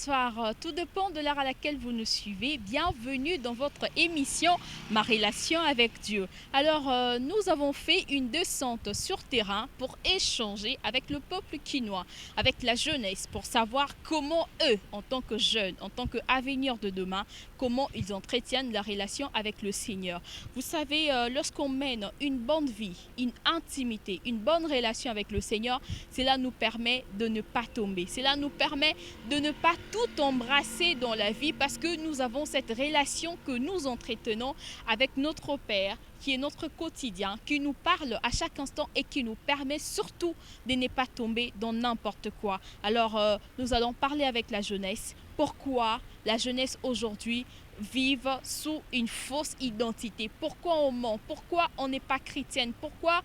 bonsoir. Tout dépend de l'heure à laquelle vous nous suivez. Bienvenue dans votre émission Ma relation avec Dieu. Alors, nous avons fait une descente sur terrain pour échanger avec le peuple quinois, avec la jeunesse, pour savoir comment eux, en tant que jeunes, en tant qu'avenir de demain, comment ils entretiennent la relation avec le Seigneur. Vous savez, lorsqu'on mène une bonne vie, une intimité, une bonne relation avec le Seigneur, cela nous permet de ne pas tomber. Cela nous permet de ne pas tout embrasser dans la vie parce que nous avons cette relation que nous entretenons avec notre Père qui est notre quotidien, qui nous parle à chaque instant et qui nous permet surtout de ne pas tomber dans n'importe quoi. Alors, nous allons parler avec la jeunesse. Pourquoi la jeunesse aujourd'hui vivent sous une fausse identité? Pourquoi on ment? Pourquoi on n'est pas chrétienne? Pourquoi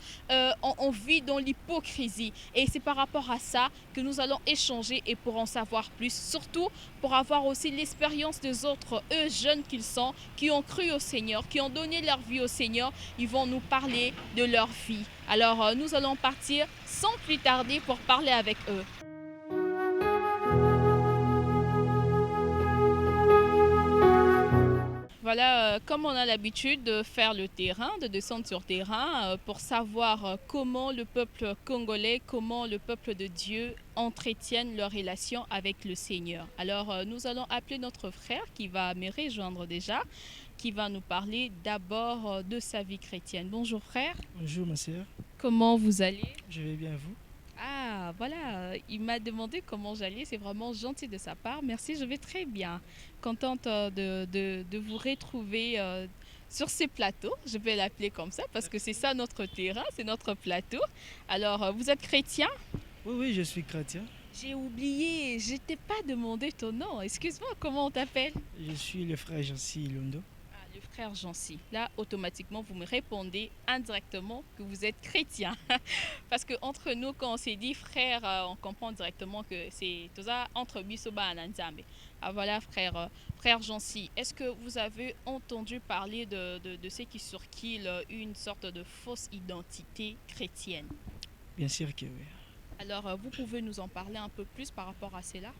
on vit dans l'hypocrisie? Et c'est par rapport à ça que nous allons échanger et pour en savoir plus, surtout pour avoir aussi l'expérience des autres, eux jeunes qu'ils sont, qui ont cru au Seigneur, qui ont donné leur vie au Seigneur. Ils vont nous parler de leur vie. Alors nous allons partir sans plus tarder pour parler avec eux. Voilà, comme on a l'habitude de faire le terrain, de descendre sur terrain pour savoir comment le peuple congolais, comment le peuple de Dieu entretiennent leur relation avec le Seigneur. Alors, nous allons appeler notre frère qui va me rejoindre déjà, qui va nous parler d'abord de sa vie chrétienne. Bonjour frère, Bonjour ma sœur, comment vous allez? je vais bien vous. Ah, voilà, il m'a demandé comment j'allais, c'est vraiment gentil de sa part. Merci, je vais très bien. Contente de vous retrouver sur ces plateaux, je vais l'appeler comme ça parce que c'est ça notre terrain, c'est notre plateau. Alors, vous êtes chrétien? Oui, oui, je suis chrétien. J'ai oublié, je t'ai pas demandé ton nom. Excuse-moi, comment on t'appelle? Je suis le frère Jancy Ilondo. Ah, le frère Jancy. Là, automatiquement, vous me répondez indirectement que vous êtes chrétien. Parce que entre nous, quand on s'est dit frère, on comprend directement que c'est tout ça entre Bisoba et Nzambe. Ah voilà, frère, frère Jancy, est-ce que vous avez entendu parler de ce qui surquille une sorte de fausse identité chrétienne? Bien sûr que oui. Alors, vous pouvez nous en parler un peu plus par rapport à cela?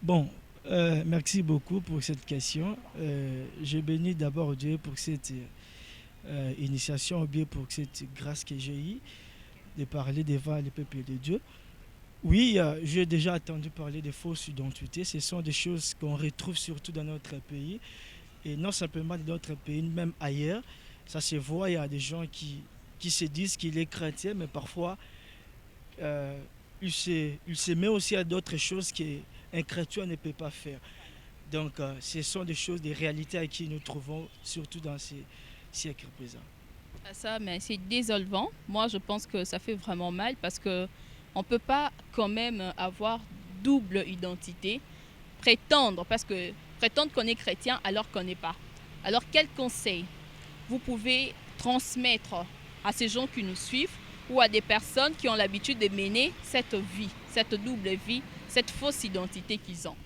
Bon, merci beaucoup pour cette question. Je bénis d'abord Dieu pour cette initiation, ou bien pour cette grâce que j'ai eue de parler devant le peuple de Dieu. Oui, j'ai déjà entendu parler de fausses identités. Ce sont des choses qu'on retrouve surtout dans notre pays. Et non simplement dans notre pays, même ailleurs. Ça se voit, il y a des gens qui se disent qu'il est chrétien, mais parfois euh, il se met aussi à d'autres choses qu'un chrétien ne peut pas faire. Donc, ce sont des choses, des réalités à qui nous trouvons, surtout dans ces siècles présents. Ah, ça, mais c'est désolant. Moi, je pense que ça fait vraiment mal parce que on peut pas quand même avoir double identité, prétendre, parce que prétendre qu'on est chrétien alors qu'on n'est pas. Alors, quel conseil vous pouvez transmettre à ces gens qui nous suivent ou à des personnes qui ont l'habitude de mener cette vie, cette double vie, cette fausse identité qu'ils ont?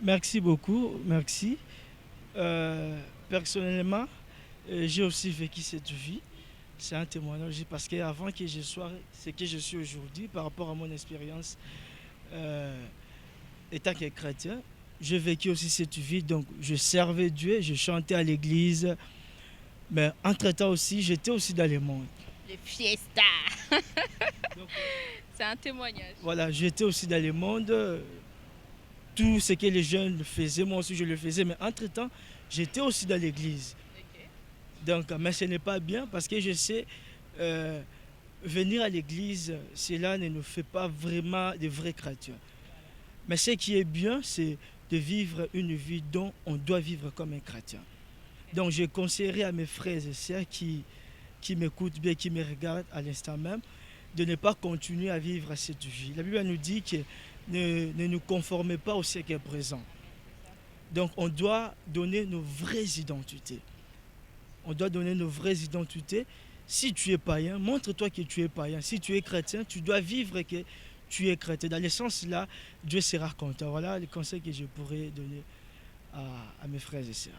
Merci beaucoup, merci. Personnellement, j'ai aussi vécu cette vie. C'est un témoignage parce qu'avant que je sois ce que je suis aujourd'hui, par rapport à mon expérience euh, étant que chrétien, j'ai vécu aussi cette vie. Donc, je servais Dieu, je chantais à l'église, mais entre-temps aussi, j'étais aussi dans le monde. Les fiestas, Donc, c'est un témoignage. voilà, j'étais aussi dans le monde. Tout ce que les jeunes faisaient, moi aussi je le faisais, mais entre-temps, j'étais aussi dans l'église. Ok. Donc, mais ce n'est pas bien parce que je sais, euh, venir à l'église, cela ne nous fait pas vraiment de vrais chrétiens. Mais ce qui est bien, c'est de vivre une vie dont on doit vivre comme un chrétien. Donc, je conseillerais à mes frères et sœurs qui m'écoutent bien, qui me regardent à l'instant même, de ne pas continuer à vivre cette vie. La Bible nous dit que ne nous conformez pas au siècle présent. Donc, on doit donner nos vraies identités. On doit donner nos vraies identités. Si tu es païen, montre-toi que tu es païen. Si tu es chrétien, tu dois vivre que tu es chrétien. Dans le sens là, Dieu sera content. Voilà les conseils que je pourrais donner à mes frères et sœurs.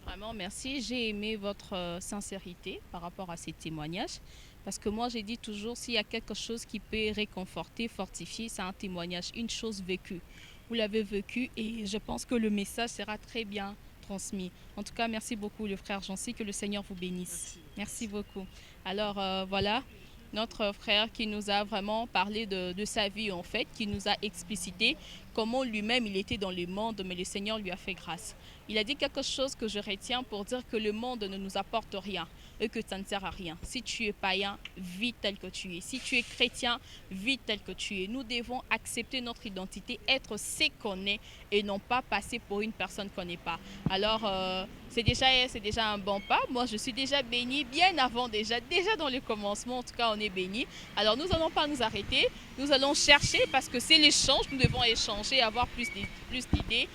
Vraiment, merci. J'ai aimé votre sincérité par rapport à ces témoignages. Parce que moi, j'ai dit toujours, s'il y a quelque chose qui peut réconforter, fortifier, c'est un témoignage, une chose vécue. vous l'avez vécu et je pense que le message sera très bien transmis. En tout cas, merci beaucoup le frère Jancy, que le Seigneur vous bénisse. Merci. Merci beaucoup. Alors voilà, notre frère qui nous a vraiment parlé de sa vie en fait, qui nous a explicité comment lui-même il était dans le monde, mais le Seigneur lui a fait grâce. Il a dit quelque chose que je retiens pour dire que le monde ne nous apporte rien et que ça ne sert à rien. Si tu es païen, vis tel que tu es. Si tu es chrétien, vis tel que tu es. Nous devons accepter notre identité, être ce qu'on est et non pas passer pour une personne qu'on n'est pas. Alors, c'est déjà un bon pas. Moi, je suis déjà bénie bien avant déjà dans le commencement. En tout cas, on est béni. Alors, nous n'allons pas nous arrêter. Nous allons chercher parce que c'est l'échange. Nous devons échanger, avoir plus d'idées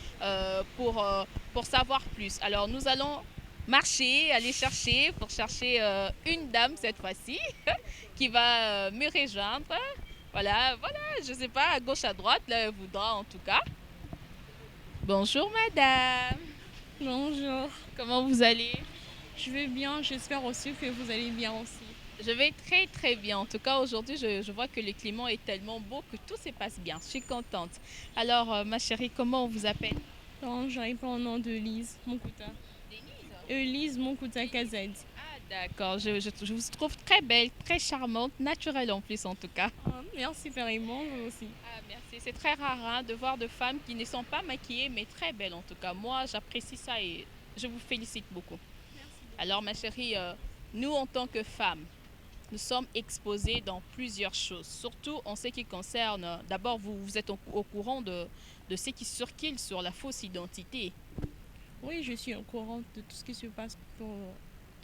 pour savoir plus. Alors, nous allons marcher, aller chercher pour chercher une dame cette fois-ci qui va me rejoindre. Voilà, je sais pas, à gauche, à droite, là, elle voudra en tout cas. Bonjour madame, Bonjour, comment vous allez? je vais bien, j'espère aussi que vous allez bien aussi. Je vais très très bien. En tout cas, aujourd'hui, je vois que le climat est tellement beau que tout se passe bien. Je suis contente. Alors, ma chérie, comment on vous appelle? Non, je réponds au nom de Lise Moukouta. Elise Moukouta Kazed. Ah, d'accord. Je vous trouve très belle, très charmante, naturelle en plus en tout cas. Merci pareillement, vous aussi. Ah, merci. C'est très rare hein, de voir de femmes qui ne sont pas maquillées, mais très belles en tout cas. Moi, j'apprécie ça et je vous félicite beaucoup. Alors, ma chérie, nous, en tant que femmes, nous sommes exposés dans plusieurs choses, surtout en ce qui concerne, d'abord, vous êtes au courant de ce qui circule sur la fausse identité. Oui, je suis au courant de tout ce qui se passe pour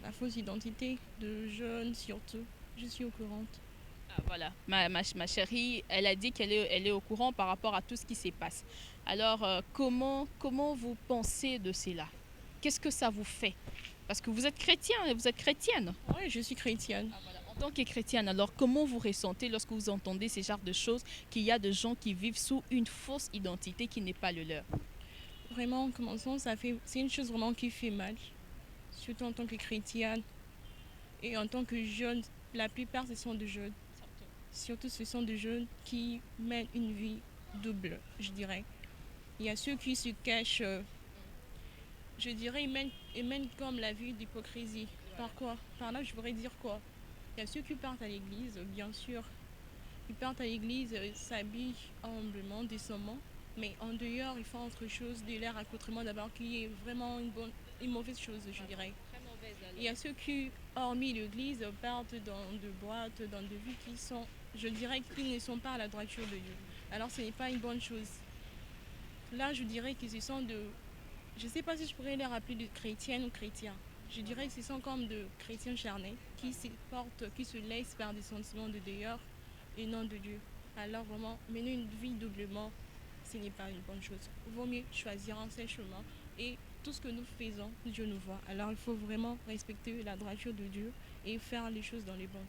la fausse identité de jeunes surtout. Je suis au courant. Ah, voilà, ma chérie, elle a dit elle est au courant par rapport à tout ce qui se passe. Alors, comment vous pensez de cela? Qu'est-ce que ça vous fait? Parce que vous êtes chrétien, vous êtes chrétienne. Oui, je suis chrétienne. Ah, voilà. En tant que chrétienne, alors comment vous ressentez lorsque vous entendez ces genres de choses, qu'il y a des gens qui vivent sous une fausse identité qui n'est pas le leur? Vraiment, commençons, c'est une chose vraiment qui fait mal, surtout en tant que chrétienne et en tant que jeune. La plupart, ce sont des jeunes. Surtout, ce sont des jeunes qui mènent une vie double, je dirais. Il y a ceux qui se cachent, je dirais, ils mènent comme la vie d'hypocrisie. Par quoi? Par là, je voudrais dire quoi? Il y a ceux qui partent à l'église, bien sûr. Ils partent à l'église, s'habillent humblement, décemment. Mais en dehors, ils font autre chose de leur accoutrement d'abord qui est vraiment une mauvaise chose, je dirais. Il y a ceux qui, hormis l'église, partent dans des boîtes, dans des vies qui sont, je dirais, qui ne sont pas à la droiture de Dieu. Alors ce n'est pas une bonne chose. Là, je dirais que ce sont de... Je ne sais pas si je pourrais les rappeler de chrétiennes ou chrétiens. Je dirais que ce sont comme de chrétiens charnés qui se portent, qui se laissent par des sentiments de dehors et non de Dieu. Alors vraiment, mener une vie doublement, ce n'est pas une bonne chose. Il vaut mieux choisir un seul chemin et tout ce que nous faisons, Dieu nous voit. Alors il faut vraiment respecter la droiture de Dieu et faire les choses dans les bonnes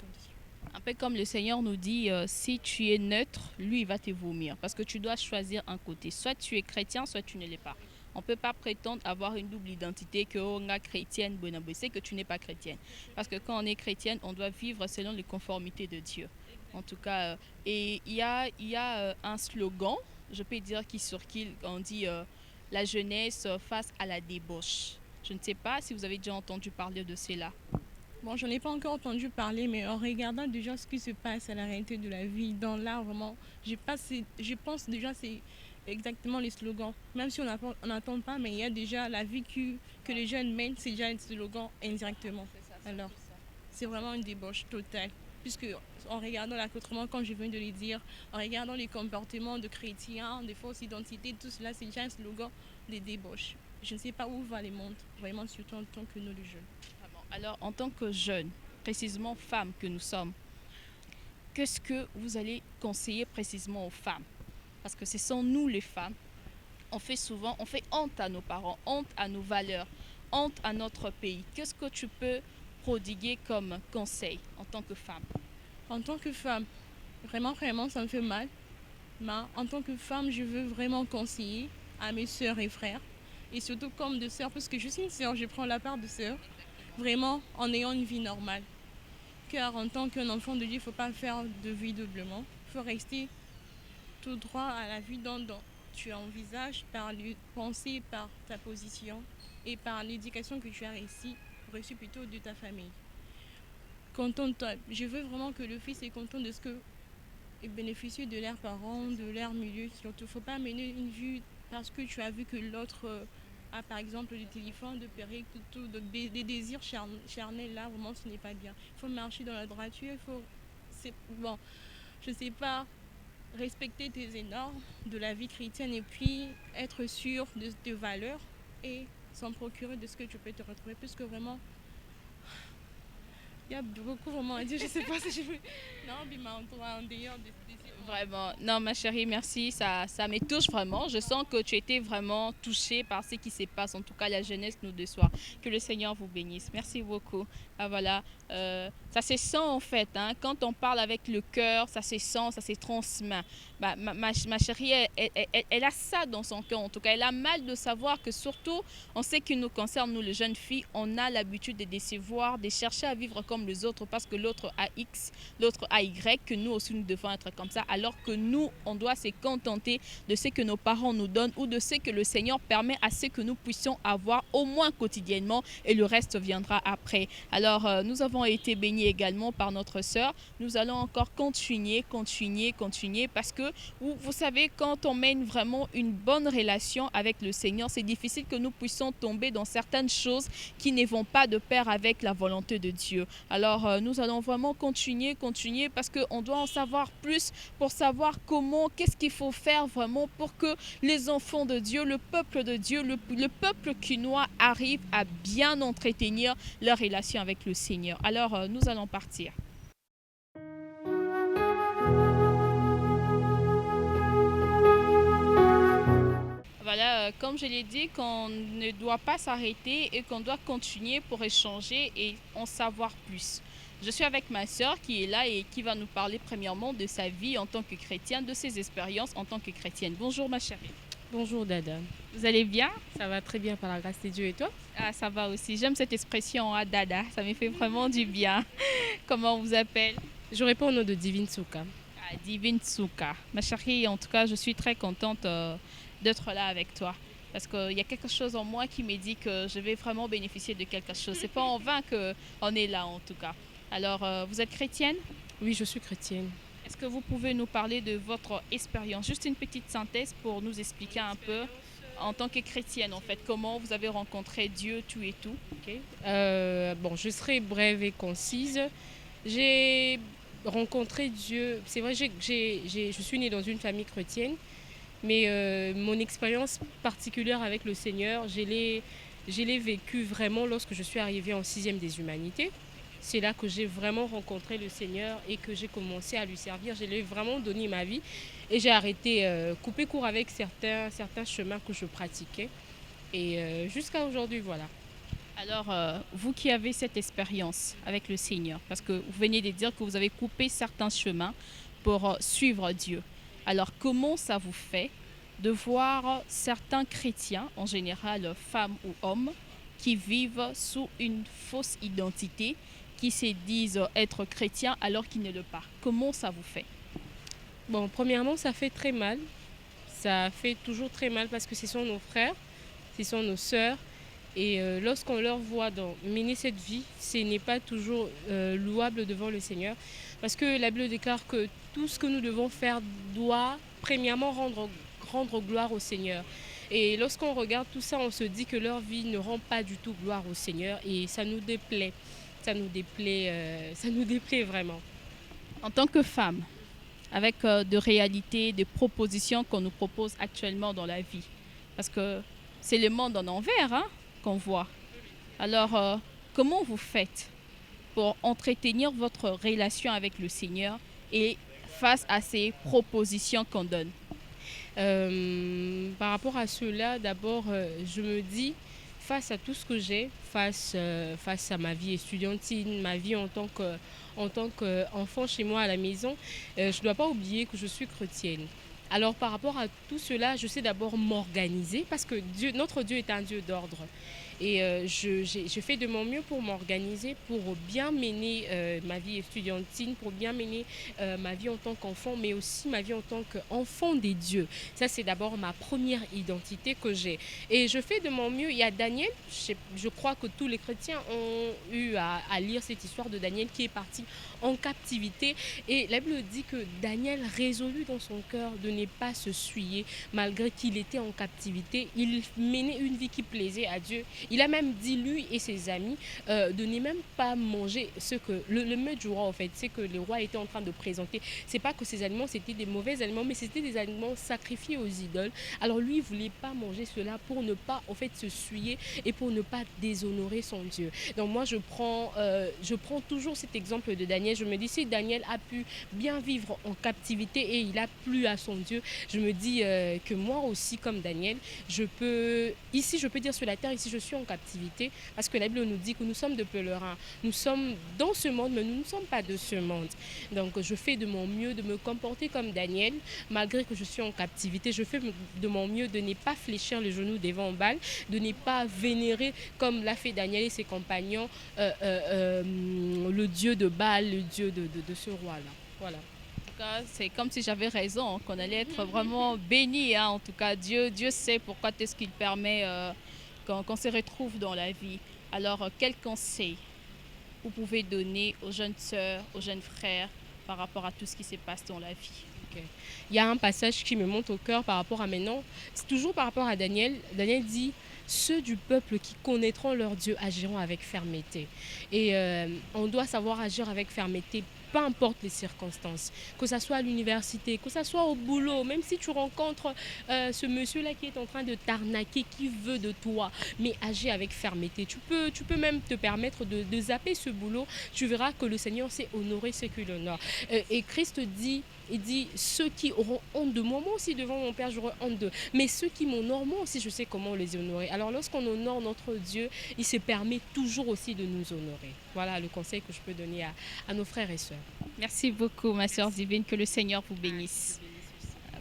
conditions. Un peu comme le Seigneur nous dit, si tu es neutre, lui il va te vomir. Parce que tu dois choisir un côté. Soit tu es chrétien, soit tu ne l'es pas. On ne peut pas prétendre avoir une double identité, que on est chrétienne, c'est que tu n'es pas chrétienne. Parce que quand on est chrétienne, on doit vivre selon les conformités de Dieu. En tout cas, et il y a un slogan, je peux dire, qui circule, on dit la jeunesse face à la débauche. Je ne sais pas si vous avez déjà entendu parler de cela. Bon, je n'en ai pas encore entendu parler, mais en regardant déjà ce qui se passe à la réalité de la vie, dans l'art, vraiment, je pense déjà c'est exactement les slogans. Même si on n'entend pas, mais il y a déjà la vie que les jeunes mènent, c'est déjà un slogan indirectement. Alors, c'est vraiment une débauche totale. Puisque en regardant l'accoutrement, comme je viens de le dire, en regardant les comportements de chrétiens, de fausses identités, tout cela, c'est déjà un slogan de débauche. Je ne sais pas où va les mondes, vraiment, surtout en tant que nous, les jeunes. Alors, en tant que jeunes, précisément femmes que nous sommes, qu'est-ce que vous allez conseiller précisément aux femmes? Parce que ce sont nous les femmes, on fait honte à nos parents, honte à nos valeurs, honte à notre pays. Qu'est-ce que tu peux prodiguer comme conseil en tant que femme? En tant que femme, vraiment, ça me fait mal. Mais en tant que femme, je veux vraiment conseiller à mes sœurs et frères, et surtout comme de sœurs, parce que je suis une sœur, je prends la part de sœur, vraiment en ayant une vie normale. Car en tant qu'un enfant de Dieu, il ne faut pas faire de vie doublement. Il faut rester tout droit à la vie tu envisages, par les pensées, par ta position et par l'éducation que tu as reçue plutôt de ta famille. Contente-toi. Je veux vraiment que le fils est content de ce que et bénéficier de leurs parents, de leur milieu. Surtout, il ne faut pas mener une vie parce que tu as vu que l'autre a par exemple des téléphones, de perruques, tout, donc des désirs charnels. Là, vraiment, ce n'est pas bien. Il faut marcher dans la droiture. Il faut, bon, je sais pas, respecter tes normes de la vie chrétienne et puis être sûr de tes valeurs et s'en procurer de ce que tu peux te retrouver. Puisque vraiment, il y a beaucoup vraiment à dire. Je ne sais pas si je veux. Non, mais en dehors de Vraiment. Non, ma chérie, merci. Ça me touche vraiment. Je sens que tu étais vraiment touchée par ce qui se passe. En tout cas, la jeunesse nous déçoit. Que le Seigneur vous bénisse. Merci beaucoup. Ah, voilà. Ça se sent en fait. Hein. Quand on parle avec le cœur, ça se sent, ça se transmet. Bah, ma chérie, elle a ça dans son cœur. En tout cas, elle a mal de savoir que surtout, on sait qu'il nous concerne, nous les jeunes filles, on a l'habitude de décevoir, de chercher à vivre comme les autres parce que l'autre a X, l'autre a Y, que nous aussi nous devons être comme ça. Alors que nous, on doit se contenter de ce que nos parents nous donnent ou de ce que le Seigneur permet à ce que nous puissions avoir au moins quotidiennement et le reste viendra après. Alors, nous avons été bénis également par notre sœur. Nous allons encore continuer parce que, vous savez, quand on mène vraiment une bonne relation avec le Seigneur, c'est difficile que nous puissions tomber dans certaines choses qui ne vont pas de pair avec la volonté de Dieu. Alors, nous allons vraiment continuer parce qu'on doit en savoir plus pour savoir comment, qu'est-ce qu'il faut faire vraiment pour que les enfants de Dieu, le peuple de Dieu, le peuple quinois arrive à bien entretenir leur relation avec le Seigneur. Alors, nous allons partir. Voilà, comme je l'ai dit, qu'on ne doit pas s'arrêter et qu'on doit continuer pour échanger et en savoir plus. Je suis avec ma sœur qui est là et qui va nous parler premièrement de sa vie en tant que chrétienne, de ses expériences en tant que chrétienne. Bonjour ma chérie. Bonjour Dada. Vous allez bien? Ça va très bien par la grâce de Dieu et toi? Ah, ça va aussi. J'aime cette expression, ah, Dada. Ça me fait vraiment du bien. Comment on vous appelle? Je réponds au nom de Divine Souka. Ah, Divine Souka. Ma chérie, en tout cas, je suis très contente d'être là avec toi. Parce qu'il y a quelque chose en moi qui me dit que je vais vraiment bénéficier de quelque chose. C'est pas en vain qu'on est là, en tout cas. Alors, vous êtes chrétienne? Oui, je suis chrétienne. Est-ce que vous pouvez nous parler de votre expérience? Juste une petite synthèse pour nous expliquer un peu, en tant que chrétienne, en fait, comment vous avez rencontré Dieu, tout et tout. Okay. Bon, je serai brève et concise. J'ai rencontré Dieu. C'est vrai, je suis née dans une famille chrétienne, mais mon expérience particulière avec le Seigneur, je l'ai vécue vraiment lorsque je suis arrivée en 6e des humanités. C'est là que j'ai vraiment rencontré le Seigneur et que j'ai commencé à lui servir. Je lui ai vraiment donné ma vie et j'ai arrêté, coupé court avec certains chemins que je pratiquais. Et jusqu'à aujourd'hui, voilà. Alors, vous qui avez cette expérience avec le Seigneur, parce que vous venez de dire que vous avez coupé certains chemins pour suivre Dieu. Alors, comment ça vous fait de voir certains chrétiens, en général femmes ou hommes, qui vivent sous une fausse identité, qui se disent être chrétiens alors qu'ils ne le sont pas? Comment ça vous fait? Bon, premièrement, ça fait très mal. Ça fait toujours très mal parce que ce sont nos frères, ce sont nos sœurs. Et lorsqu'on leur voit mener cette vie, ce n'est pas toujours louable devant le Seigneur. Parce que la Bible déclare que tout ce que nous devons faire doit premièrement rendre gloire au Seigneur. Et lorsqu'on regarde tout ça, on se dit que leur vie ne rend pas du tout gloire au Seigneur et ça nous déplaît. Ça nous déplaît vraiment. En tant que femme, avec de réalités, des propositions qu'on nous propose actuellement dans la vie, parce que c'est le monde en envers hein, qu'on voit. Alors, comment vous faites pour entretenir votre relation avec le Seigneur et face à ces propositions qu'on donne? Par rapport à cela, d'abord, je me dis, face à tout ce que j'ai, face à ma vie estudiantine, ma vie en tant qu'enfant chez moi à la maison, je ne dois pas oublier que je suis chrétienne. Alors par rapport à tout cela, je sais d'abord m'organiser parce que notre Dieu est un Dieu d'ordre. Et je fais de mon mieux pour m'organiser, pour bien mener ma vie estudiantine, pour bien mener ma vie en tant qu'enfant, mais aussi ma vie en tant qu'enfant des dieux. Ça, c'est d'abord ma première identité que j'ai. Et je fais de mon mieux. Il y a Daniel, je crois que tous les chrétiens ont eu à lire cette histoire de Daniel qui est parti en captivité. Et la Bible dit que Daniel résolut dans son cœur de ne pas se souiller malgré qu'il était en captivité. Il menait une vie qui plaisait à Dieu. Il a même dit, lui et ses amis, de ne même pas manger ce que... Le mot du roi, en fait, c'est que le roi était en train de présenter. C'est pas que ces aliments, c'était des mauvais aliments, mais c'était des aliments sacrifiés aux idoles. Alors lui, il voulait pas manger cela pour ne pas, en fait, se souiller et pour ne pas déshonorer son Dieu. Donc moi, je prends toujours cet exemple de Daniel. Je me dis, si Daniel a pu bien vivre en captivité et il a plu à son Dieu, je me dis que moi aussi, comme Daniel, je peux dire sur la terre, ici je suis en captivité, parce que la Bible nous dit que nous sommes de pèlerins. Nous sommes dans ce monde, mais nous ne sommes pas de ce monde. Donc je fais de mon mieux de me comporter comme Daniel, malgré que je suis en captivité. Je fais de mon mieux de ne pas fléchir les genoux devant Baal, de ne pas vénérer, comme l'a fait Daniel et ses compagnons, le dieu de Baal, le dieu de ce roi-là. Voilà. C'est comme si j'avais raison, qu'on allait être vraiment béni. Hein. En tout cas, Dieu sait pourquoi est-ce qu'il permet qu'on se retrouve dans la vie. Alors, quel conseil vous pouvez donner aux jeunes sœurs, aux jeunes frères par rapport à tout ce qui se passe dans la vie? Okay. Il y a un passage qui me monte au cœur par rapport à maintenant. C'est toujours par rapport à Daniel. Daniel dit, ceux du peuple qui connaîtront leur Dieu agiront avec fermeté. Et on doit savoir agir avec fermeté, peu importe les circonstances, que ce soit à l'université, que ce soit au boulot, même si tu rencontres ce monsieur-là qui est en train de t'arnaquer, qui veut de toi, mais agis avec fermeté. Tu peux même te permettre de zapper ce boulot. Tu verras que le Seigneur sait honorer ceux qui l'honorent. Et Christ dit, il dit, ceux qui auront honte de moi, moi aussi devant mon Père, j'aurai honte d'eux. Mais ceux qui m'honorent, moi aussi, je sais comment les honorer. Alors lorsqu'on honore notre Dieu, il se permet toujours aussi de nous honorer. Voilà le conseil que je peux donner à nos frères et sœurs. Merci beaucoup, ma sœur divine. Que le Seigneur vous bénisse.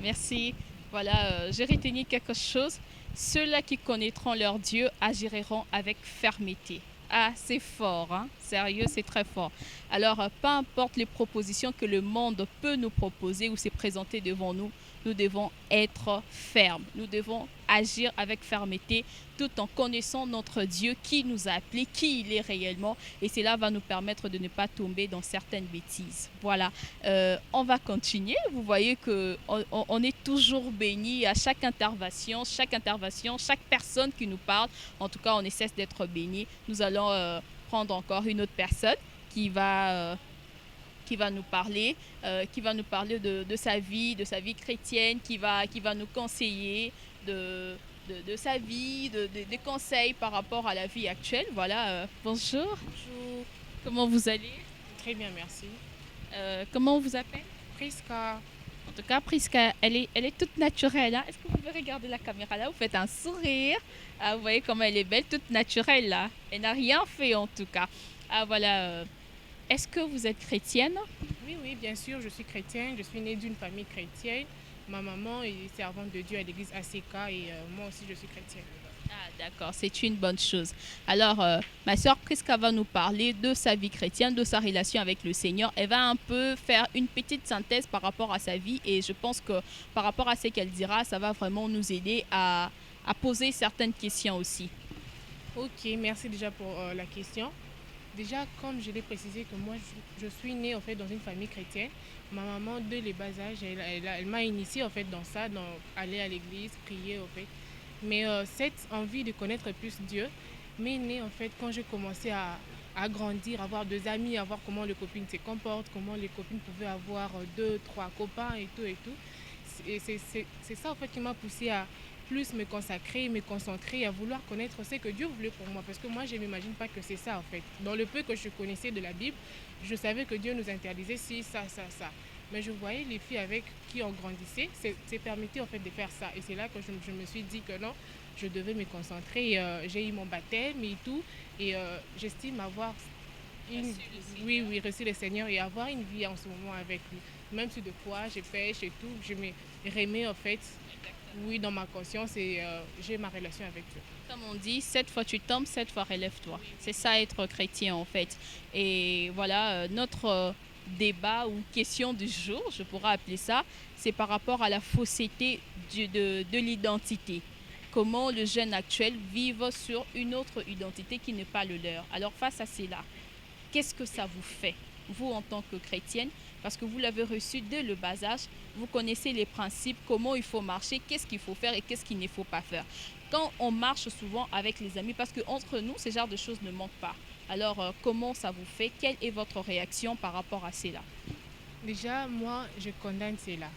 Merci. Voilà, j'ai retenu quelque chose. Ceux-là qui connaîtront leur Dieu agiront avec fermeté. Ah, c'est fort, hein? Sérieux, c'est très fort. Alors, peu importe les propositions que le monde peut nous proposer ou se présenter devant nous, nous devons être fermes. Nous devons agir avec fermeté tout en connaissant notre Dieu qui nous a appelés, qui il est réellement. Et cela va nous permettre de ne pas tomber dans certaines bêtises. Voilà, on va continuer. Vous voyez qu'on est toujours béni à chaque intervention, chaque personne qui nous parle. En tout cas, on ne cesse d'être béni. Nous allons prendre encore une autre personne qui va nous parler, de sa vie chrétienne, qui va nous conseiller de sa vie, des conseils par rapport à la vie actuelle. Voilà, bonjour. Bonjour. Comment vous allez? Très bien, merci. Comment on vous appelle? Priska. En tout cas, Priska, elle est toute naturelle. Hein? Est-ce que vous pouvez regarder la caméra là? Vous faites un sourire. Ah, vous voyez comme elle est belle, toute naturelle là. Elle n'a rien fait en tout cas. Ah voilà. Est-ce que vous êtes chrétienne? Oui, bien sûr, je suis chrétienne. Je suis née d'une famille chrétienne. Ma maman est servante de Dieu à l'église ACK et moi aussi je suis chrétienne. Ah, d'accord, c'est une bonne chose. Alors, ma sœur Priska va nous parler de sa vie chrétienne, de sa relation avec le Seigneur. Elle va un peu faire une petite synthèse par rapport à sa vie et je pense que par rapport à ce qu'elle dira, ça va vraiment nous aider à poser certaines questions aussi. Ok, merci déjà pour la question. Déjà, comme je l'ai précisé que moi, je suis née en fait dans une famille chrétienne. Ma maman, dès le bas âge, elle m'a initiée en fait dans ça, dans aller à l'église, prier en fait. Mais cette envie de connaître plus Dieu m'est née en fait quand j'ai commencé à grandir, avoir des amis, à voir comment les copines se comportent, comment les copines pouvaient avoir 2, 3 copains et tout et tout. Et c'est ça en fait qui m'a poussée à plus me consacrer, me concentrer, à vouloir connaître ce que Dieu voulait pour moi. Parce que moi, je ne m'imagine pas que c'est ça en fait. Dans le peu que je connaissais de la Bible, je savais que Dieu nous interdisait ci, ça. Mais je voyais les filles avec qui on grandissait, c'est permis en fait de faire ça. Et c'est là que je me suis dit que non, je devais me concentrer. J'ai eu mon baptême et tout. Et j'estime avoir reçu le Seigneur et avoir une vie en ce moment avec lui. Même si de fois je pêche et tout, je me remets en fait. oui, dans ma conscience et j'ai ma relation avec Dieu. Comme on dit, 7 fois tu tombes, 7 fois relève-toi. C'est ça être chrétien en fait. Et voilà, notre débat ou question du jour, je pourrais appeler ça, c'est par rapport à la fausseté de l'identité. Comment le jeune actuel vive sur une autre identité qui n'est pas le leur. Alors face à cela, qu'est-ce que ça vous fait, vous en tant que chrétienne? Parce que vous l'avez reçu dès le bas âge, vous connaissez les principes, comment il faut marcher, qu'est-ce qu'il faut faire et qu'est-ce qu'il ne faut pas faire. Quand on marche souvent avec les amis, parce qu'entre nous, ce genre de choses ne manquent pas. Alors, comment ça vous fait? Quelle est votre réaction par rapport à cela? Déjà, moi, je condamne cela.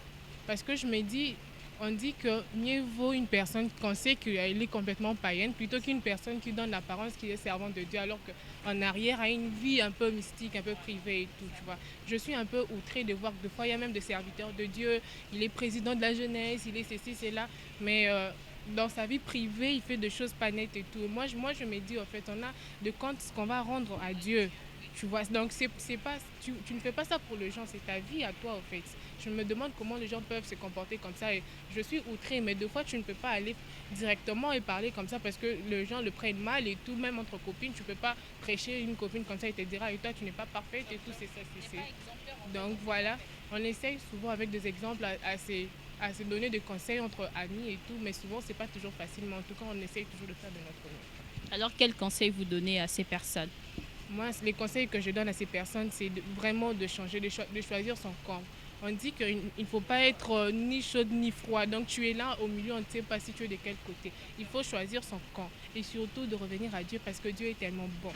Parce que je me dis, on dit que mieux vaut une personne qu'on sait qu'elle est complètement païenne plutôt qu'une personne qui donne l'apparence qu'il est servant de Dieu alors qu'en arrière a une vie un peu mystique, un peu privée et tout, tu vois. Je suis un peu outrée de voir que des fois, il y a même des serviteurs de Dieu, il est président de la jeunesse, il est ceci, cela, mais dans sa vie privée, il fait des choses pas nettes et tout. Moi, je me dis, en fait, on a de comptes qu'on va rendre à Dieu. Tu vois, donc c'est pas, tu ne fais pas ça pour les gens, c'est ta vie à toi en fait. Je me demande comment les gens peuvent se comporter comme ça et je suis outrée, mais des fois tu ne peux pas aller directement et parler comme ça parce que les gens le prennent mal et tout, même entre copines, tu peux pas prêcher une copine comme ça et te dira et toi tu n'es pas parfaite et tout, c'est ça, Donc voilà, on essaye souvent avec des exemples à se donner des conseils entre amis et tout, mais souvent c'est pas toujours facile, mais en tout cas on essaye toujours de faire de notre mieux. Alors, quel conseil vous donnez à ces personnes? Moi, les conseils que je donne à ces personnes, c'est vraiment de changer, de choisir son camp. On dit qu'il ne faut pas être ni chaud ni froid. Donc tu es là au milieu, on ne sait pas si tu es de quel côté. Il faut choisir son camp et surtout de revenir à Dieu parce que Dieu est tellement bon.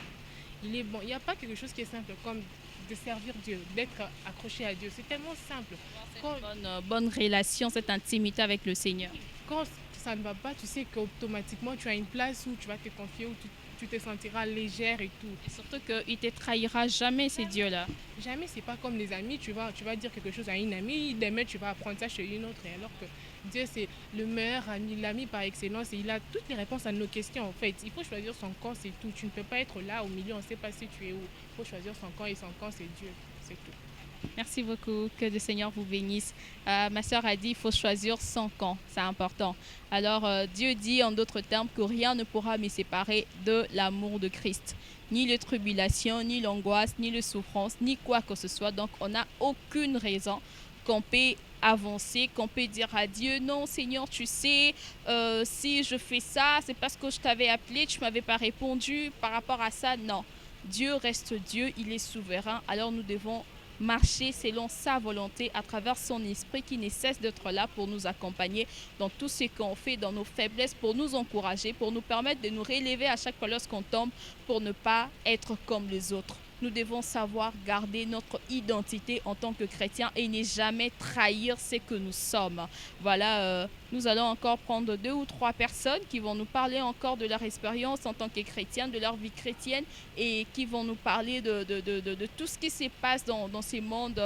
Il est bon. Il n'y a pas quelque chose qui est simple comme de servir Dieu, d'être accroché à Dieu. C'est tellement simple. Quand, Bonne relation, cette intimité avec le Seigneur. quand ça ne va pas, tu sais qu'automatiquement tu as une place où tu vas te confier, où tu te sentiras légère et tout. Et surtout qu'il ne te trahira jamais, ces dieux-là. Jamais, c'est pas comme les amis, tu vas dire quelque chose à une amie, demain tu vas apprendre ça chez une autre, et alors que Dieu c'est le meilleur ami, l'ami par excellence, et il a toutes les réponses à nos questions en fait. Il faut choisir son camp, c'est tout. Tu ne peux pas être là au milieu, on ne sait pas si tu es où. Il faut choisir son camp et son camp c'est Dieu, c'est tout. Merci beaucoup, que le Seigneur vous bénisse. Ma sœur a dit il faut choisir son camp, c'est important. Alors Dieu dit en d'autres termes que rien ne pourra me séparer de l'amour de Christ. Ni les tribulations, ni l'angoisse, ni les souffrances, ni quoi que ce soit. Donc on n'a aucune raison qu'on peut avancer, qu'on peut dire à Dieu, non Seigneur, tu sais, si je fais ça, c'est parce que je t'avais appelé, tu ne m'avais pas répondu par rapport à ça. Non, Dieu reste Dieu, il est souverain, alors nous devons marcher selon sa volonté à travers son esprit qui ne cesse d'être là pour nous accompagner dans tout ce qu'on fait, dans nos faiblesses, pour nous encourager, pour nous permettre de nous relever à chaque fois lorsqu'on tombe, pour ne pas être comme les autres. Nous devons savoir garder notre identité en tant que chrétiens et ne jamais trahir ce que nous sommes. Voilà, nous allons encore prendre 2 ou 3 personnes qui vont nous parler encore de leur expérience en tant que chrétiens, de leur vie chrétienne et qui vont nous parler de tout ce qui se passe dans ces mondes.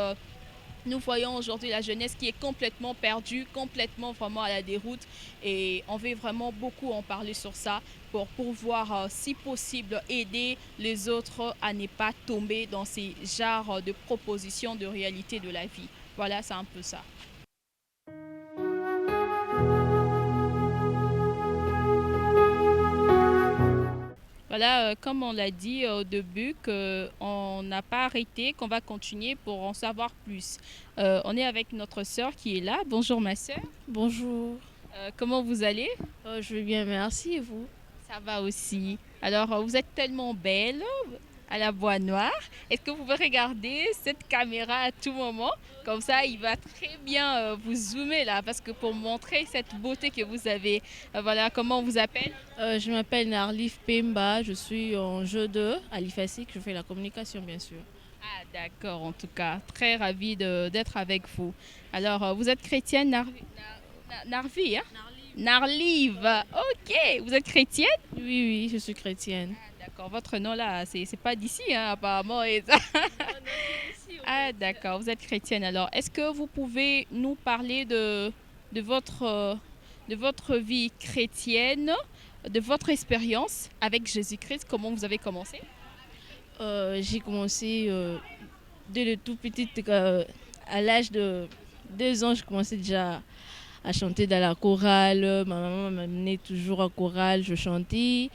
Nous voyons aujourd'hui la jeunesse qui est complètement perdue, complètement vraiment à la déroute et on veut vraiment beaucoup en parler sur ça pour pouvoir, si possible, aider les autres à ne pas tomber dans ces genres de propositions de réalité de la vie. Voilà, c'est un peu ça. Voilà, comme on l'a dit au début, qu'on n'a pas arrêté, qu'on va continuer pour en savoir plus. On est avec notre sœur qui est là. Bonjour ma sœur. Bonjour. Comment vous allez? Je vais bien, merci. Et vous? Ça va aussi. Alors, vous êtes tellement belle à la bois noire. Est-ce que vous pouvez regarder cette caméra à tout moment? Comme ça, il va très bien vous zoomer là, parce que pour montrer cette beauté que vous avez. Voilà, comment on vous appelle? Je m'appelle Narlif Pemba. Je suis en jeu 2 à l'IFASIC. Je fais la communication, bien sûr. Ah, d'accord, en tout cas. Très ravie d'être avec vous. Alors, vous êtes chrétienne, Narvi, hein? Narlive. Ok, vous êtes chrétienne? Oui, oui, je suis chrétienne. D'accord, votre nom là, c'est pas d'ici, hein, apparemment. Et ça. Ah, d'accord, vous êtes chrétienne. Alors, est-ce que vous pouvez nous parler de votre vie chrétienne, de votre expérience avec Jésus-Christ, comment vous avez commencé? J'ai commencé dès le tout petit, à l'âge de 2 ans, je commençais déjà à chanter dans la chorale. Ma maman m'amenait toujours en chorale, je chantais.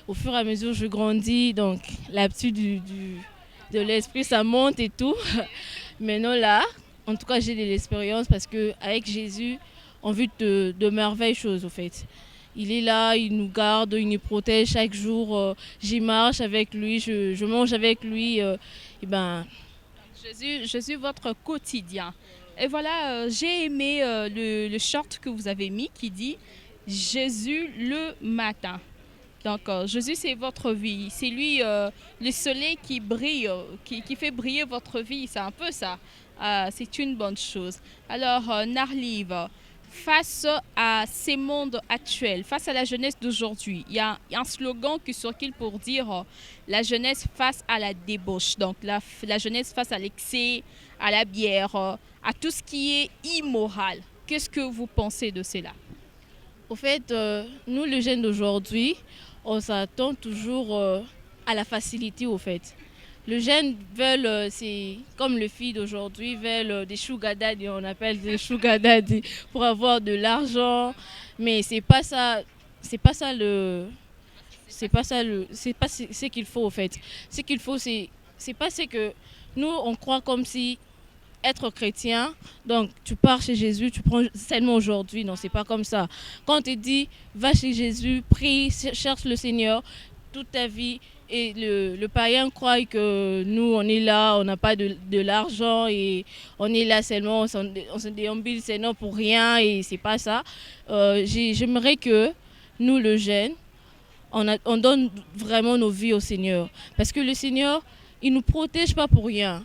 Au fur et à mesure, je grandis, donc l'habitude de l'esprit, ça monte et tout. Maintenant là, en tout cas, j'ai de l'expérience parce qu'avec Jésus, on vit de merveilleuses choses, au fait. Il est là, il nous garde, il nous protège chaque jour. J'y marche avec lui, je mange avec lui. Et ben, Jésus, votre quotidien. Et voilà, j'ai aimé le short que vous avez mis qui dit Jésus le matin. Donc, Jésus, c'est votre vie. C'est lui, le soleil qui brille, qui fait briller votre vie. C'est un peu ça. C'est une bonne chose. Alors, Narlive, face à ces mondes actuels, face à la jeunesse d'aujourd'hui, il y a un slogan qui circule pour dire la jeunesse face à la débauche. Donc, la jeunesse face à l'excès, à la bière, à tout ce qui est immoral. Qu'est-ce que vous pensez de cela? au fait, nous, les jeunes d'aujourd'hui, on s'attend toujours à la facilité, au fait. Les jeunes veulent, c'est comme les filles d'aujourd'hui, veulent des sugar daddy, on appelle des sugar daddy, pour avoir de l'argent. Mais c'est pas ça, c'est pas ça le, c'est pas ça le, c'est pas ce qu'il faut, au fait. Ce qu'il faut, c'est pas ce que nous, on croit comme si être chrétien, donc tu pars chez Jésus, tu prends seulement aujourd'hui. Non, c'est pas comme ça. Quand on te dit, va chez Jésus, prie, cherche le Seigneur toute ta vie. Et le païen croit que nous, on est là, on n'a pas de l'argent et on est là seulement, on se déambule seulement pour rien et c'est pas ça. J'aimerais que nous, le jeune, on donne vraiment nos vies au Seigneur. Parce que le Seigneur, il ne nous protège pas pour rien.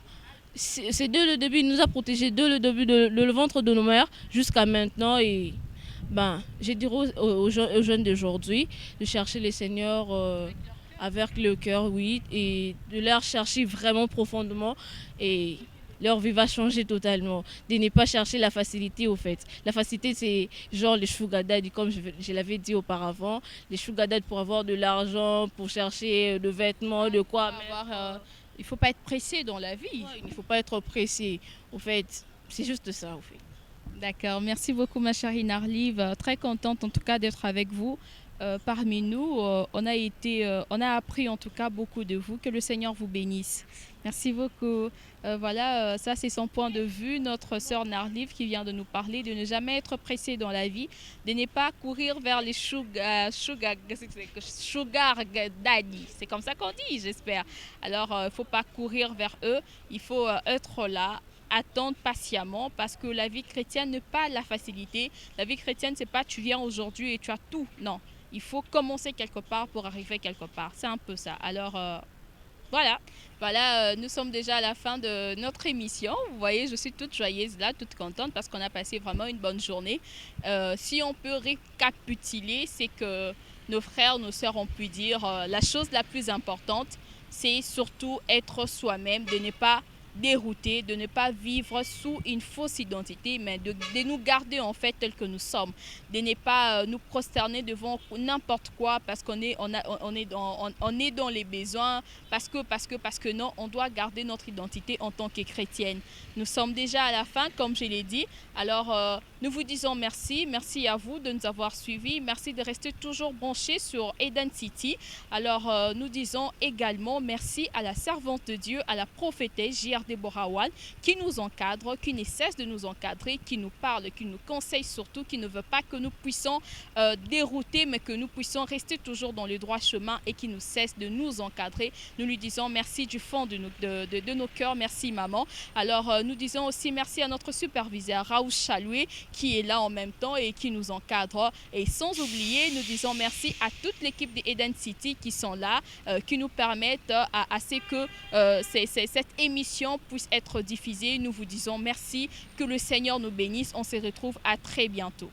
C'est dès le début, il nous a protégés dès le début de le ventre de nos mères jusqu'à maintenant. Et ben, je dirais aux jeunes d'aujourd'hui de chercher le Seigneur avec le cœur, oui, et de leur chercher vraiment profondément. Et leur vie va changer totalement. De ne pas chercher la facilité, au fait. La facilité, c'est genre les sugar daddy, comme je l'avais dit auparavant. Les sugar daddy pour avoir de l'argent, pour chercher de vêtements, de quoi. Il ne faut pas être pressé dans la vie. Ouais, il ne faut pas être pressé. Au fait, c'est juste ça, au fait. D'accord. Merci beaucoup, ma chérie Narlive. Très contente, en tout cas, d'être avec vous. Parmi nous, on a appris en tout cas beaucoup de vous. Que le Seigneur vous bénisse. Merci beaucoup. Voilà, ça c'est son point de vue, notre sœur Narlive qui vient de nous parler de ne jamais être pressé dans la vie, de ne pas courir vers les sugar daddy. C'est comme ça qu'on dit, j'espère. Alors, il ne faut pas courir vers eux, il faut être là, attendre patiemment parce que la vie chrétienne n'est pas la facilité. La vie chrétienne, c'est pas tu viens aujourd'hui et tu as tout. Non. Il faut commencer quelque part pour arriver quelque part. C'est un peu ça. Alors, voilà, nous sommes déjà à la fin de notre émission. Vous voyez, je suis toute joyeuse là, toute contente parce qu'on a passé vraiment une bonne journée. Si on peut récapituler, c'est que nos frères, nos sœurs ont pu dire la chose la plus importante, c'est surtout être soi-même, de ne pas dérouter, de ne pas vivre sous une fausse identité, mais de nous garder en fait tels que nous sommes, de ne pas nous prosterner devant n'importe quoi parce qu'on est, on est dans les besoins, parce que non, on doit garder notre identité en tant que chrétienne. Nous sommes déjà à la fin, comme je l'ai dit. Alors, nous vous disons merci à vous de nous avoir suivis, merci de rester toujours branchés sur Eden City. Alors, nous disons également merci à la servante de Dieu, à la prophétesse J.R. Deborah Wall, qui nous encadre, qui ne cesse de nous encadrer, qui nous parle, qui nous conseille surtout, qui ne veut pas que nous puissions dérouter, mais que nous puissions rester toujours dans le droit chemin et qui nous cesse de nous encadrer. Nous lui disons merci du fond de nos cœurs, merci maman. Alors nous disons aussi merci à notre superviseur Raoul Chaloué qui est là en même temps et qui nous encadre. Et sans oublier, nous disons merci à toute l'équipe de Eden City qui sont là, qui nous permettent à ce que cette émission puisse être diffusée. Nous vous disons merci, que le Seigneur nous bénisse. On se retrouve à très bientôt.